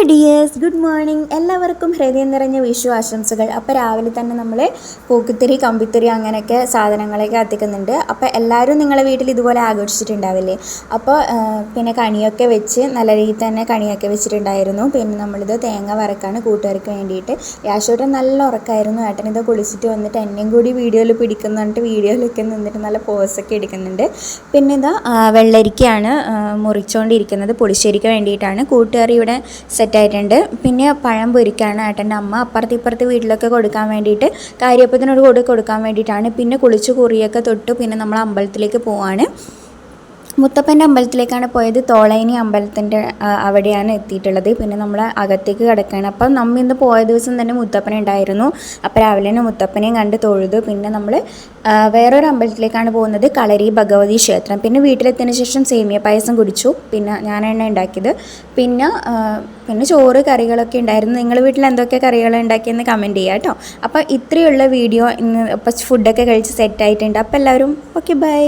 Dears, good morning. എല്ലാവർക്കും ഹൃദയം നിറഞ്ഞ വിഷു ആശംസകൾ. അപ്പോൾ രാവിലെ തന്നെ നമ്മൾ പൂക്കുത്തിരി, കമ്പിത്തിരി അങ്ങനെയൊക്കെ സാധനങ്ങളൊക്കെ കത്തിക്കുന്നുണ്ട്. അപ്പോൾ എല്ലാവരും നിങ്ങളെ വീട്ടിൽ ഇതുപോലെ ആഘോഷിച്ചിട്ടുണ്ടാവില്ലേ? അപ്പോൾ പിന്നെ കണിയൊക്കെ വെച്ച് നല്ല രീതിയിൽ തന്നെ കണിയൊക്കെ വെച്ചിട്ടുണ്ടായിരുന്നു. പിന്നെ നമ്മളിത് തേങ്ങ വറക്കാണ് കൂട്ടുകാർക്ക് വേണ്ടിയിട്ട്. യാശോട്ടൻ നല്ല ഉറക്കമായിരുന്നു. ഏട്ടൻ ഇത് കുളിച്ചിട്ട് വന്നിട്ട് എന്നെയും കൂടി വീഡിയോയിൽ പിടിക്കുന്നുണ്ട്. വീഡിയോയിലൊക്കെ നിന്നിട്ട് നല്ല പോസൊക്കെ എടുക്കുന്നുണ്ട്. പിന്നെ ഇതാ വെള്ളരിക്കയാണ് മുറിച്ചുകൊണ്ടിരിക്കുന്നത്. പുളിശ്ശേരിക്ക് വേണ്ടിയിട്ടാണ്. കൂട്ടുകാർ ഇവിടെ സെറ്റായിട്ടുണ്ട്. പിന്നെ പഴം പൊരിക്കാണ് ഏട്ടൻ്റെ അമ്മ. അപ്പുറത്ത് ഇപ്പുറത്ത് വീട്ടിലൊക്കെ കൊടുക്കാൻ വേണ്ടിയിട്ട്, കാര്യപ്പത്തിനോട് കൂടി കൊടുക്കാൻ വേണ്ടിയിട്ടാണ്. പിന്നെ കുളിച്ച് കുറിയൊക്കെ തൊട്ട് പിന്നെ നമ്മൾ അമ്പലത്തിലേക്ക് പോവാണ്. മുത്തപ്പൻ്റെ അമ്പലത്തിലേക്കാണ് പോയത്. തോളൈനി അമ്പലത്തിൻ്റെ അവിടെയാണ് എത്തിയിട്ടുള്ളത്. പിന്നെ നമ്മൾ അകത്തേക്ക് കിടക്കുകയാണ്. അപ്പം നമ്മൾ ഇന്ന് പോയ ദിവസം തന്നെ മുത്തപ്പന ഉണ്ടായിരുന്നു. അപ്പോൾ രാവിലെ തന്നെ മുത്തപ്പനെയും കണ്ട് തൊഴുതു. പിന്നെ നമ്മൾ വേറൊരു അമ്പലത്തിലേക്കാണ് പോകുന്നത്, കളരി ഭഗവതി ക്ഷേത്രം. പിന്നെ വീട്ടിലെത്തിയതിന് ശേഷം സേമിയ പായസം കുടിച്ചു. പിന്നെ ഞാനാണ് ഉണ്ടാക്കിയത്. പിന്നെ ചോറ്, കറികളൊക്കെ ഉണ്ടായിരുന്നു. നിങ്ങളുടെ വീട്ടിൽ എന്തൊക്കെ കറികൾ ഉണ്ടാക്കിയെന്ന് കമൻറ്റ് ചെയ്യുക കേട്ടോ. അപ്പോൾ ഇത്രയുള്ള വീഡിയോ ഇന്ന്. ഇപ്പോൾ ഫുഡൊക്കെ കഴിച്ച് സെറ്റായിട്ടുണ്ട്. അപ്പോൾ എല്ലാവരും ഓക്കെ, ബൈ.